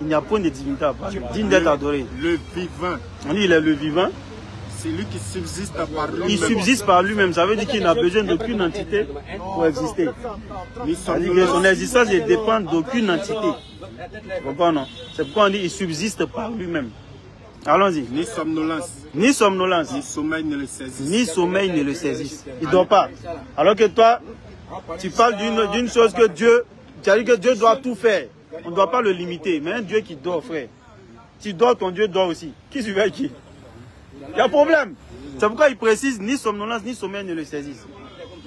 n'y a point de divinité à part lui. Digne d'être adoré. Le vivant. On dit il est le vivant. C'est lui qui subsiste par lui-même. Il subsiste par lui-même. Ça veut dire qu'il n'a besoin d'aucune entité pour exister. C'est-à-dire que son existence ne dépend d'aucune entité. Tu comprends, non? C'est pourquoi on dit qu'il subsiste par lui-même. Allons-y. Ni somnolence. Ni somnolence. Ni sommeil ne le saisisse. Ni sommeil ne le saisisse. Il ne dort pas. Alors que toi, tu parles d'une chose que Dieu... Tu as dit que Dieu doit tout faire. On ne doit pas le limiter. Mais un Dieu qui dort, frère. Tu dors, ton Dieu dort aussi. Qui surveille qui? Il y a un problème. C'est pourquoi il précise ni somnolence ni sommeil ne le saisissent.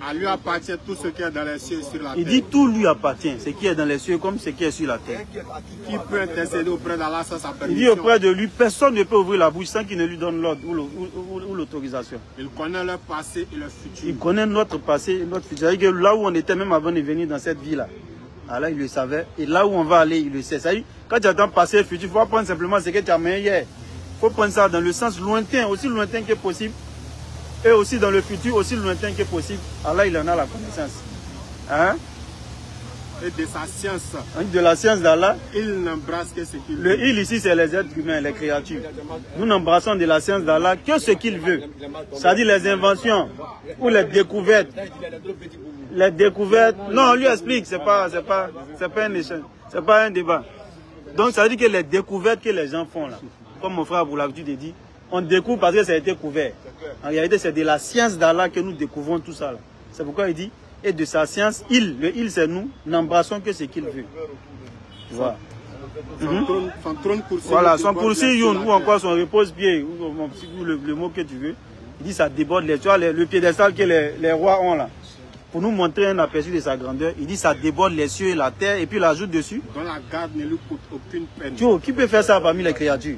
À lui appartient tout ce qui est dans les cieux et sur la terre. Il dit tout lui appartient. Ce qui est dans les cieux comme ce qui est sur la terre. Qui peut intercéder auprès d'Allah sans sa permission? Il dit auprès de lui, personne ne peut ouvrir la bouche sans qu'il ne lui donne l'ordre ou l'autorisation. Il connaît leur passé et leur futur. Il connaît notre passé et notre futur. C'est-à-dire que là où on était même avant de venir dans cette vie-là, là il le savait. Et là où on va aller, il le sait. C'est-à-dire, quand tu attends passé et futur, il faut pas prendre simplement ce que tu as mené hier. Il faut prendre ça dans le sens lointain, aussi lointain que possible. Et aussi dans le futur, aussi lointain que possible. Allah, il en a la connaissance. Hein? Et de sa science. De la science d'Allah. Il n'embrasse que ce qu'il veut. Le il ici, c'est les êtres humains, les créatures. Nous n'embrassons de la science d'Allah que ce qu'il veut. C'est-à-dire les inventions ou les découvertes. Les découvertes. Non, on lui explique, c'est pas un échange. C'est pas un débat. Donc ça veut dire que les découvertes que les gens font là, comme mon frère pour l'habitude dit, on découvre parce que ça a été couvert. En réalité, c'est de la science d'Allah que nous découvrons tout ça. C'est pourquoi il dit, et de sa science, le il c'est nous, n'embrassons que ce qu'il veut. Voilà. Son trône coursier. Voilà, son coursier ou encore son repose-pied, ou le mot que tu veux. Il dit ça déborde les, tu vois, le piédestal que les rois ont là. Pour nous montrer un aperçu de sa grandeur, il dit ça déborde les cieux et la terre, et puis il ajoute dessus. Dont la garde ne lui coûte aucune peine. Tu vois, qui peut faire ça parmi les créatures?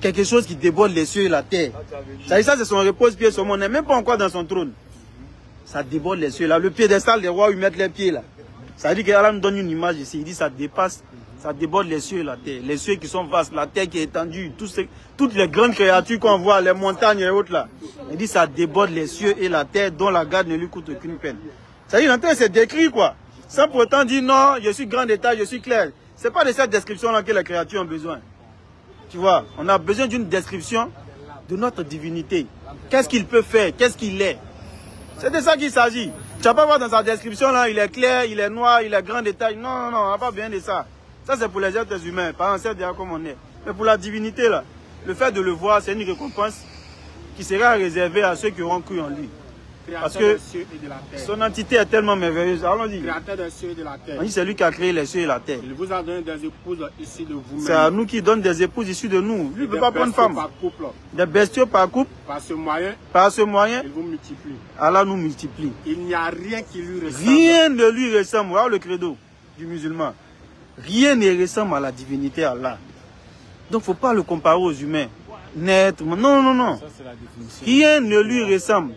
Quelque chose qui déborde les cieux et la terre. Ça, c'est son repose-pied, son monde n'est même pas encore dans son trône. Ça déborde les cieux là. Le piédestal des rois où ils mettent les pieds là. Ça veut dire qu'Allah nous donne une image ici. Il dit ça dépasse, ça déborde les cieux et la terre. Les cieux qui sont vastes, la terre qui est étendue, toutes les grandes créatures qu'on voit, les montagnes et autres là. Il dit ça déborde les cieux et la terre dont la garde ne lui coûte aucune peine. Ça veut dire qu'il c'est décrit quoi. Sans pour autant dire non, je suis grand détail, je suis clair. C'est pas de cette description là que les créatures ont besoin. Tu vois, on a besoin d'une description de notre divinité. Qu'est-ce qu'il peut faire? Qu'est-ce qu'il est? C'est de ça qu'il s'agit. Tu vas pas voir dans sa description là, il est clair, il est noir, il est grand détail. Non, non, on n'a pas besoin de ça. Ça c'est pour les êtres humains, par exemple déjà comme on est. Mais pour la divinité là, le fait de le voir, c'est une récompense qui sera réservée à ceux qui auront cru en lui. Parce que son entité est tellement merveilleuse. Allons-y. Créateur des cieux et de la terre. On dit c'est lui qui a créé les cieux et la terre. Il vous a donné des épouses issues de vous-même. C'est à nous qui donne des épouses issues de nous. Lui ne peut pas prendre femme. Des bestiaux par couple. Par ce moyen. Par ce moyen. Il vous multiplie. Allah nous multiplie. Il n'y a rien qui lui ressemble. Rien ne lui ressemble. Voilà le credo du musulman. Rien ne ressemble à la divinité Allah. Donc il ne faut pas le comparer aux humains. Net. Non, non, non. Ça, c'est la définition. Rien ne lui ressemble.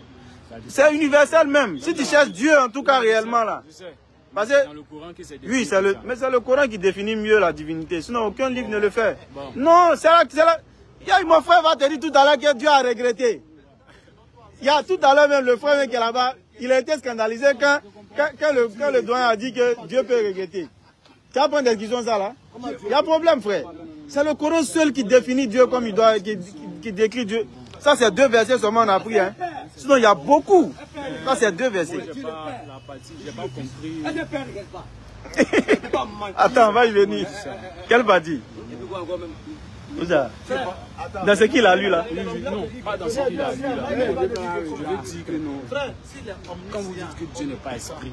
C'est universel même. Si tu cherches Dieu en tout cas réellement là. Je sais. Parce que, dans le Coran que c'est oui, mais c'est le Coran qui définit mieux la divinité. Sinon aucun livre ne le fait. Bon. Non, c'est là. Mon frère va te dire tout à l'heure que Dieu a regretté. Il y a tout à l'heure même le frère qui est là-bas, il a été scandalisé quand le doyen a dit que Dieu peut regretter. Tu vas prendre des discussions ça là? Il y a un problème frère. C'est le Coran seul qui définit Dieu comme il doit, qui décrit Dieu. Ça c'est 2 versets seulement on a pris. Hein. Sinon il y a beaucoup. Ça c'est 2 versets. J'ai pas compris. Attends, on va y venir. Quelle partie? Dans ce qu'il a lu là? Non, pas dans ce qu'il a lu là. Je veux dire que non. Quand vous dites que Dieu n'est pas esprit,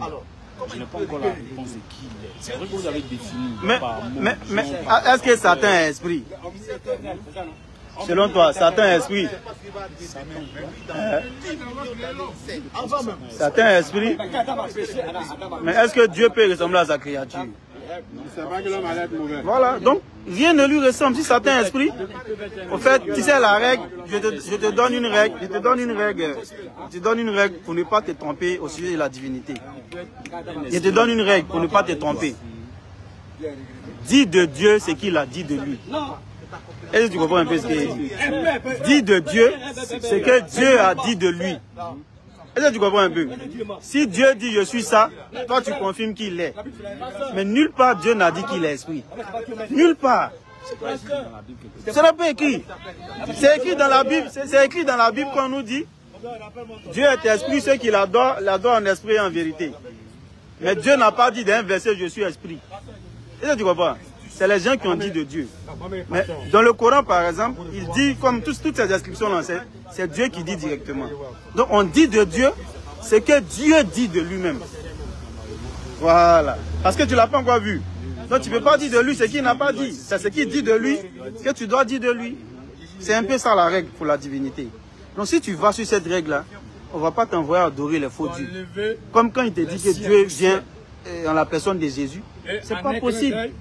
je n'ai pas encore la réponse de qui il est. C'est vrai que vous avez défini. Mais est-ce que Satan est esprit? Selon toi, Satan est esprit? Satan est esprit? Mais est-ce que Dieu peut ressembler à sa créature? Voilà, donc rien ne lui ressemble. Si Satan esprit, au fait, tu sais la règle, je te donne une règle, je te donne une règle pour ne pas te tromper au sujet de la divinité. Je te donne une règle pour ne pas te tromper. Dis de Dieu ce qu'il a dit de lui. Est-ce que tu comprends un peu ce qu'il dit? Dis de Dieu ce que Dieu a dit de lui. Est-ce que tu comprends un peu? Si Dieu dit je suis ça, toi tu confirmes qu'il est. Mais nulle part Dieu n'a dit qu'il est esprit. Nulle part. Ce n'est pas écrit. C'est écrit dans la Bible. C'est écrit dans la Bible qu'on nous dit Dieu est esprit, ceux qui l'adorent en esprit et en vérité. Mais Dieu n'a pas dit d'un verset je suis esprit. Est-ce que tu comprends? C'est les gens qui ont dit de Dieu. Mais dans le Coran, par exemple, il dit, comme toutes ces descriptions-là, c'est Dieu qui dit directement. Donc on dit de Dieu ce que Dieu dit de lui-même. Voilà. Parce que tu ne l'as pas encore vu. Donc tu ne peux pas dire de lui ce qu'il n'a pas dit. C'est ce qu'il dit de lui que tu dois dire de lui. C'est un peu ça la règle pour la divinité. Donc si tu vas sur cette règle-là, on ne va pas t'envoyer adorer les faux dieux. Comme quand il te dit que Dieu vient en la personne de Jésus. C'est pas possible.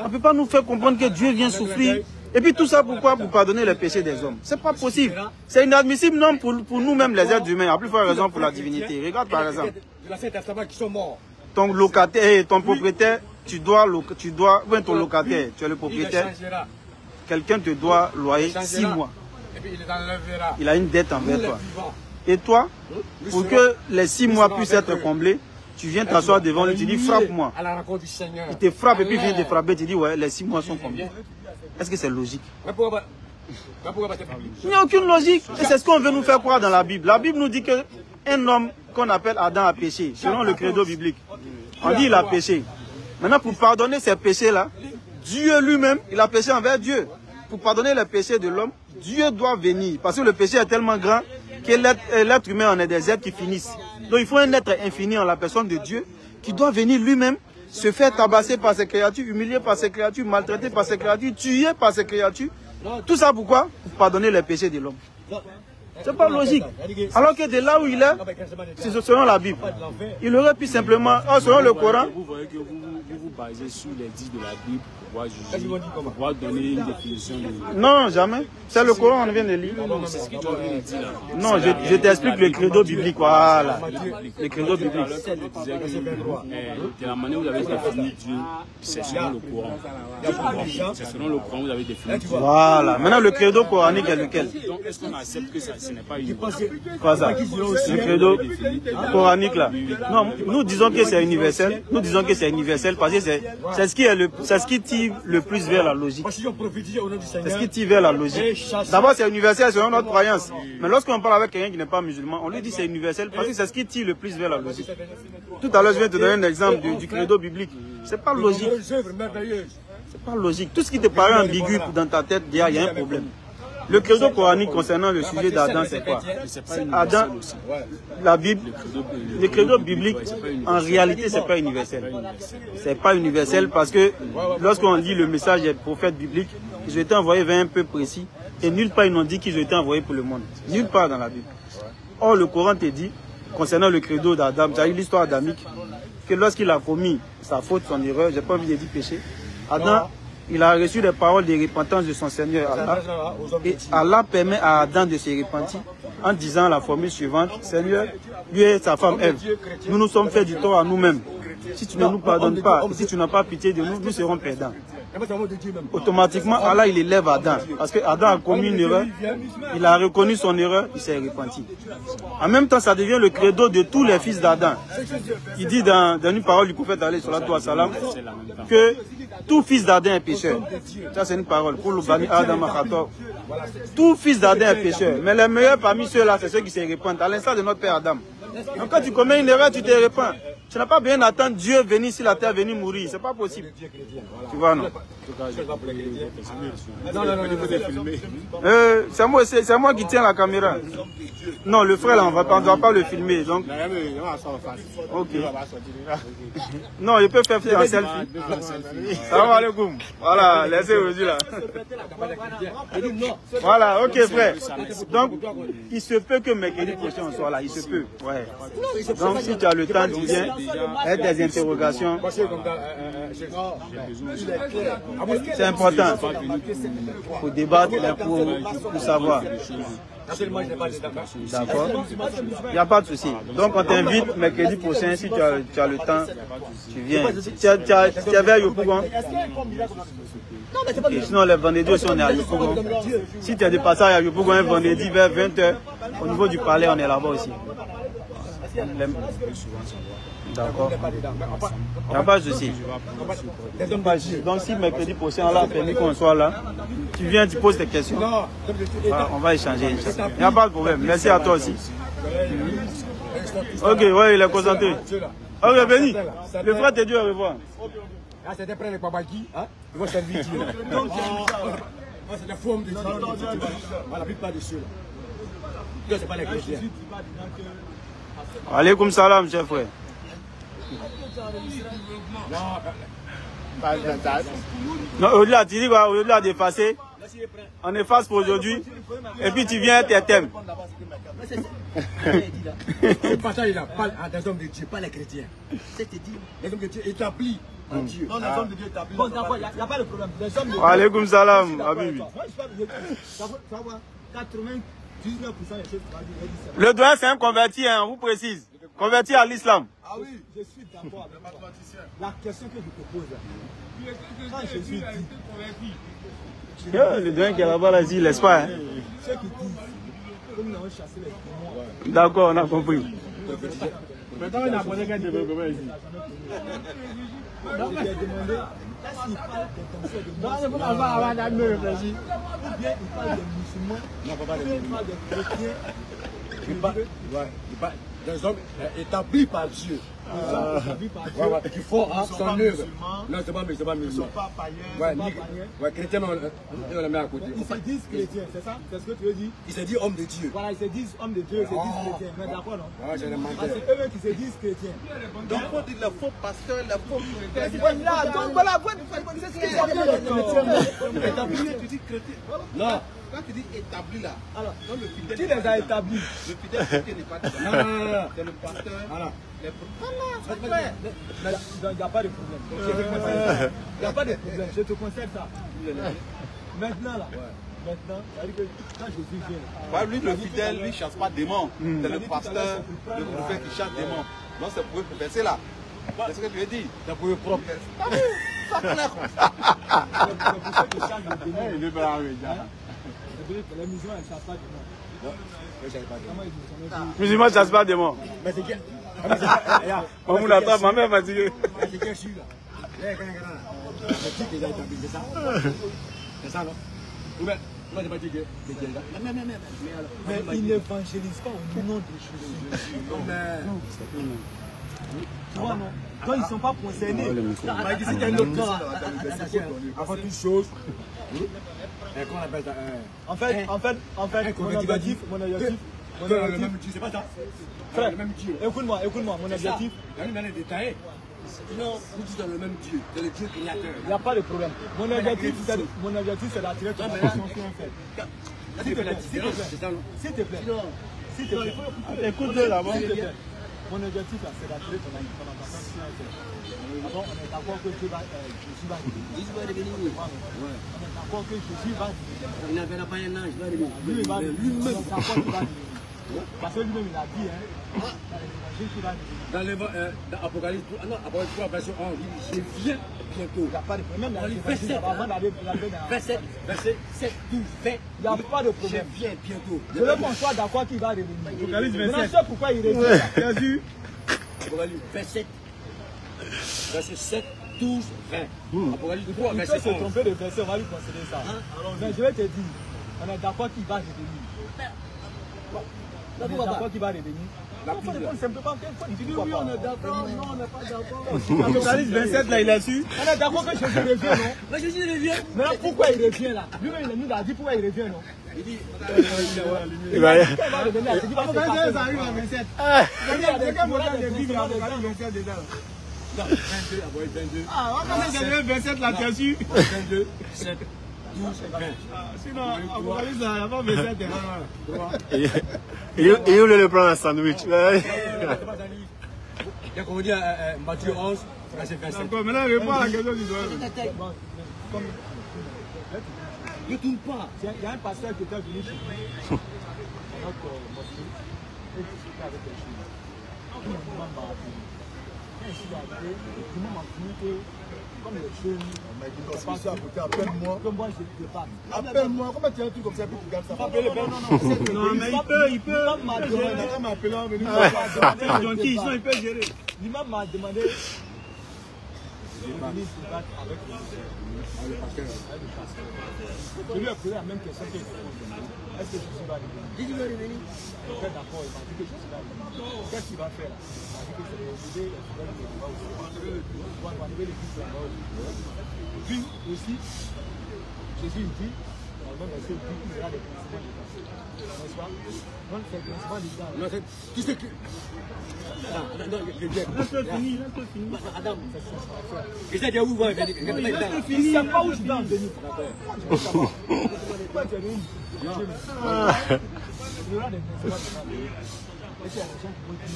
On ne peut pas nous faire comprendre que Dieu vient souffrir. Et puis tout ça pourquoi? Pour pardonner les péchés des hommes. C'est pas possible. C'est inadmissible non pour nous-mêmes les êtres humains. À plus forte raison pour la divinité. Regarde par exemple. Ton locataire, ton propriétaire, ton locataire, tu es le propriétaire. Quelqu'un te doit loyer 6 mois. Il a une dette envers toi. Et toi, pour que les 6 mois puissent être comblés, tu viens t'asseoir devant lui, tu dis frappe-moi. Il te frappe et puis il vient te frapper, tu dis ouais, les 6 mois sont combien? Est-ce que c'est logique? Il n'y a aucune logique. Et c'est ce qu'on veut nous faire croire dans la Bible. La Bible nous dit qu'un homme qu'on appelle Adam a péché, selon le credo biblique. On dit il a péché. Maintenant, pour pardonner ces péchés-là, Dieu lui-même, il a péché envers Dieu. Pour pardonner les péchés de l'homme, Dieu doit venir. Parce que le péché est tellement grand que l'être humain en est des êtres qui finissent. Donc il faut un être infini en la personne de Dieu qui doit venir lui-même se faire tabasser par ses créatures, humilier par ses créatures, maltraiter par ses créatures, tuer par ses créatures. Tout ça pourquoi? Pour pardonner les péchés de l'homme. C'est pas logique. Alors que de là où il est, c'est selon la Bible. Il aurait pu simplement, selon le Coran. Vous voyez que vous basez sur les dits de la Bible pour pouvoir juger, pour pouvoir donner une définition. Non, jamais. C'est le Coran, on vient de lire. Non, c'est ce que tu viens de dire là. Non, je t'explique le credo biblique. Voilà. Le credo biblique. Alors, quand je disais que de la manière où vous avez défini Dieu, c'est selon le Coran. C'est selon le Coran où vous avez défini Dieu. Voilà. Maintenant, le credo coranique est lequel? Donc, est-ce qu'on accepte que ce n'est pas une Quoi ça? Le credo coranique là. Non, nous disons que c'est universel. Nous disons que c'est universel parce que c'est ce qui tire le plus vers la logique. C'est ce qui tire vers la logique. D'abord, c'est universel selon notre croyance. Mais lorsqu'on parle avec quelqu'un qui n'est pas musulman, on lui dit c'est universel parce que c'est ce qui tire le plus vers la logique. Tout à l'heure, je viens de te donner un exemple du credo biblique. C'est pas logique. C'est pas logique. Tout ce qui te paraît ambigu dans ta tête, il y a un problème. Le credo coranique concernant le sujet d'Adam, c'est quoi? Adam, la Bible, le credo biblique, en réalité, c'est pas universel. C'est pas universel parce que lorsqu'on lit le message des prophètes bibliques, ils ont été envoyés vers un peuple précis et nulle part ils n'ont dit qu'ils ont été envoyés pour le monde. Nulle part dans la Bible. Or, le Coran te dit, concernant le credo d'Adam, tu as eu l'histoire adamique, que lorsqu'il a commis sa faute, son erreur, j'ai pas envie de dire péché, Adam, il a reçu les paroles de repentance de son Seigneur Allah. Et Allah permet à Adam de se repentir en disant la formule suivante: Seigneur, lui et sa femme Ève, nous nous sommes fait du tort à nous-mêmes. Si tu ne nous pardonnes pas, et si tu n'as pas pitié de nous, nous serons perdants. Automatiquement, Allah il élève Adam. Parce que Adam a commis une erreur, il a reconnu son erreur, il s'est repenti. En même temps, ça devient le credo de tous les fils d'Adam. Il dit dans une parole du prophète alayhi salatu wa salam que tout fils d'Adam est pécheur. Ça c'est une parole pour le Bani Adam Akhator. Tout fils d'Adam est pécheur. Mais les meilleurs parmi ceux-là, c'est ceux qui se repentent. À l'instar de notre père Adam. Donc quand tu commets une erreur, tu te repens. Tu n'as pas besoin d'attendre Dieu venir sur la terre, venir mourir. C'est pas possible. Tu vois, non? C'est moi qui tiens la caméra. Non, le frère là, on ne doit pas le filmer. Donc... Ok. Non, il peut faire un selfie. Salam alaikum. Voilà, laissez aujourd'hui là. Voilà, ok frère. Donc, il se peut que mercredi prochain on soit là. Il se peut. Ouais. Donc, si tu as le temps, tu viens. et des interrogations. Parce que comme dans, C'est important. Il faut débattre pour savoir. D'accord. Il n'y a pas de souci. Donc on t'invite mercredi prochain, si tu as le temps, tu viens. Tu avais à Yopougon? Et sinon les vendredis aussi on est à Yopougon. Si tu as des passages à Yopougon un vendredi vers 20 h, au niveau du palais on est là-bas aussi. D'accord. Il n'y a pas de souci. Donc si mercredi prochain on a permis qu'on soit là, tu viens, tu poses tes questions. Voilà, on va échanger. Il n'y a pas de problème. Merci à toi aussi. Ok, ouais, il est concentré. Ok, Béni. Le frère te dit au revoir. Ah, c'était près de Babaki. Ils vont servir. C'est la forme de Dieu. La plupart de ceux-là. Dieu, c'est pas les chrétiens. Alaykoum salam, chef frère. Non, au-delà, tu dis quoi? Au-delà d'effacer, on efface pour aujourd'hui. Et puis tu viens tes thèmes. Ce passage-là parle à des hommes de Dieu, pas les chrétiens. C'est dit, les hommes de Dieu établis en Dieu. Non, les hommes de Dieu établis. Bon, d'accord, il n'y a pas de problème. Les hommes de Dieu. Alaykoum salam, Habibi. Ça va, 99% des choses. Le doyen, c'est un converti, hein, on vous précise. Converti à l'islam. Ah oui, je suis d'accord avec toi. La question que je te pose, quand je suis dit, Le doyen qui est là-bas, là, il laisse pas. Hein. ceux qui disent, comme nous avons chassé les démons. D'accord, on a compris. Maintenant, on a posé qu'un développement ici. Je lui ai demandé, est-ce qu'il parle d'intention de moi? Ou bien il parle des musulmans, ou bien il parle des chrétiens. Il parle des hommes établis par Dieu. Qui font son œuvre. Non, c'est pas musulman. Ils ne sont pas païens. Ouais, chrétiens, on les met à côté. Ils se disent chrétiens, c'est ça? C'est ce que tu veux dire? Ils se disent hommes de Dieu. Voilà, ils se disent hommes de Dieu, ils se disent chrétiens. Mais d'accord, non? Ouais, c'est les menteurs. C'est eux-mêmes qui se disent chrétiens. Donc, on dit le faux pasteur, le faux chrétien. Voilà, donc voilà, c'est ce qu'ils appellent les chrétiens. Tu dis chrétien. Non. Quand tu dis établi là, Alors, donc le fidèle. qui les a établis? Le fidèle chrétien n'est pas dedans. Non. C'est le pasteur. Voilà. Il n'y a pas de problème. Il n'y a pas de problème. Je te concède ça. Maintenant, là. Maintenant, c'est-à-dire que quand Jésus vient. Ouais, lui, le fidèle, lui, ne chasse pas démons. C'est le pasteur, le prophète qui chasse démons. Donc, c'est pour eux professer là. C'est ce que tu veux dire. C'est pour eux propre. Ça clair. Il est pas Les musulmans ne chassent pas démons. Musulman ne chasse pas des morts. Mais c'est qui? On vous l'attend, ma mère m'a dit. C'est qui celui-là? C'est qui qui a établi? C'est ça? C'est ça, non? Ou bien, moi, je n'ai pas dit que c'est qui là? Mais ils n'évangélisent pas au nom de Jésus. Tu vois, non? Donc ils ne sont pas concernés. C'est un autre cas. Avant toute chose, qu'on appelle ça? En fait, mon objectif, le même Dieu, c'est pas ça? frère, Le même Dieu. écoute-moi, mon objectif. La lumière est détaillée. Sinon, nous disons le même Dieu, c'est le Dieu créateur. Il n'y a pas de problème. Mon objectif, c'est d'attirer ton attention sur un fait. S'il te plaît, s'il te plaît. Écoute-le là-bas. Mon objectif, c'est d'attirer ton attention sur un fait. On est d'accord que Jésus va revenir. On est d'accord que Jésus va revenir. Il n'avait pas un ange, il va revenir. Lui-même, parce que lui-même, il a dit, dans l'Apocalypse 3, verset 11, il dit, je viens bientôt. il n'y a pas de problème. Verset 7, 12, 20. Il n'y a pas de problème. Je viens bientôt. Je veux qu'on soit d'accord qu'il va revenir. Apocalypse 27. Maintenant, je sais pourquoi il revient. Jésus. Apocalypse 27, verset 7, 12, 20. Apocalypse 3, Il verset peut se 11. tromper de verset, on va lui concéder ça. Mais je vais te dire, on est d'accord qu'il va revenir. On est d'accord qu'il va revenir. Il faut répondre simplement. Il dit oui, on est d'accord. Non, on n'est pas d'accord. Apocalypse 27, là, il a su. On est d'accord que Jésus revient, non? Mais Jésus revient. Mais pourquoi il revient là? Lui-même, il nous a dit pourquoi il revient, non? Il dit, Il va Quand il va revenir, c'est qu'il va se passer. ça arrive à 27. C'est quel modèle de Bible Apocalypse 27 dedans? Non, 22, Apocalypse 22. Ah, on va faire 27 là, tu as su? 22, 7, 12, 20. Sinon, Apocalypse, il n'y a pas 27 dedans. Il voulait le prendre un sandwich. C'est pas ça, Il y a comme on dit Matthieu 11, verset 27. D'accord, maintenant réponds à la question du doigt. Ne tourne pas. Il y a un pasteur qui était venu chez nous. Notre mosquée. Et il discutait avec les filles. L'imam m'a appelé. Quand je suis arrivé, l'imam m'a dit que comme les jeunes. Mais quand je suis à côté, appelle-moi. Que moi je te parle. Appelle-moi. Comment tu as un truc comme ça puis tu gardes ça? Non, mais il peut. L'imam m'a demandé. Il m'a appelé en venue. Il peut gérer. L'imam m'a demandé de venir se battre avec le pasteur. Je lui ai posé la même question que est-ce que Jésus va revenir? Il va revenir. Ok, d'accord, il m'a dit que Jésus va revenir. Qu'est-ce qu'il va faire là? Il m'a dit que c'est de lever les problèmes de l'Église là-bas aussi. Il va lever l'Église là-bas aussi. Puis aussi, Jésus dit, dans le même verset, il dit qu'il y aura des principaux d'État. N'est-ce pas? Donc c'est le principal d'État. Non, c'est tout ce que. Adam, il sait où va venir. Il ne sait pas où je vais en venir. Il y aura des principaux d'État. Et puis il y a des gens qui vont dire,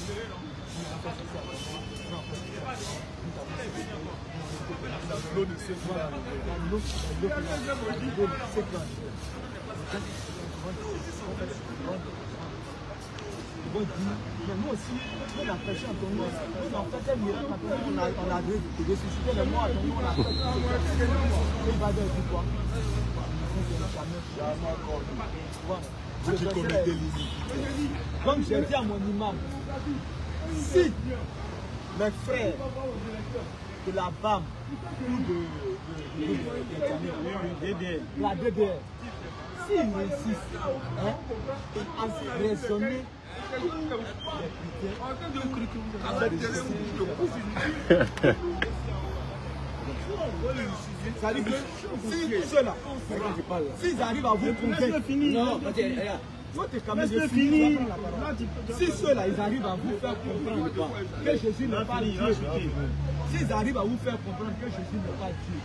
ils vont dire, mais nous aussi, on a prêché en ton nom. On a fait un miracle, on a ressuscité les morts, on a fait et il va dire quoi? Donc j'ai dit à mon imam, si mes frères de la BAM ou de la DDR, s'ils réussissent à raisonner ça dit que si ceux-là, s'ils arrivent à vous convaincre, non, si ceux-là, ils arrivent à vous faire comprendre que Jésus n'est pas Dieu, s'ils arrivent à vous faire comprendre que Jésus n'est pas Dieu,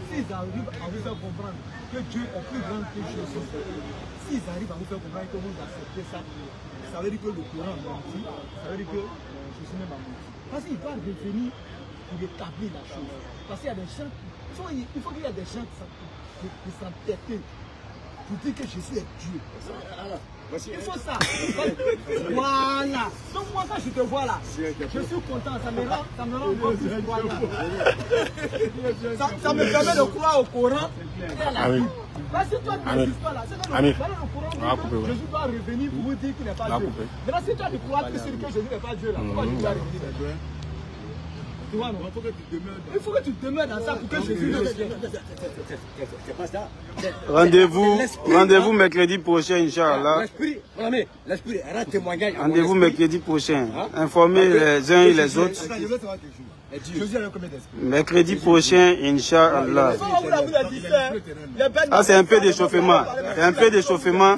s'ils arrivent à vous faire comprendre que Dieu est plus grand que Jésus, s'ils arrivent à vous faire comprendre que vous acceptez ça, ça veut dire que le Coran a menti, ça veut dire que Jésus même a menti. Parce qu'il doit revenir pour établir la chose. Parce qu'il y a des gens, il faut qu'il y ait des gens qui s'entêtent pour dire que Jésus est Dieu. Il faut ça. Voilà. Donc moi quand je te vois là, je suis content. Ça me rend plus croyant. Ça me permet de croire au Coran et à la Bible. Parce que toi tu ne dis pas là, c'est que le Coran, Jésus doit revenir pour vous dire qu'il n'est pas Dieu. Maintenant si toi tu crois que Jésus n'est pas Dieu là, pourquoi tu dois revenir? Tu vois, non? Il faut que tu demeures dans ça pour que Jésus ne vienne. C'est pas ça. Rendez-vous mercredi prochain, Inch'Allah. L'esprit, arrête témoignage. Rendez-vous mercredi prochain. Informez les uns et les autres. Mercredi prochain, Inch'Allah. Ah, c'est un peu d'échauffement. C'est un peu d'échauffement.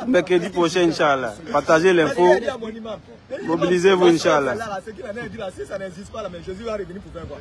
Mercredi prochain, Inch'Allah. Partagez l'info. Mobilisez-vous, Inch'Allah. Ce qu'il en a dit là, si ça n'existe pas là, mais Jésus va revenir pour faire quoi?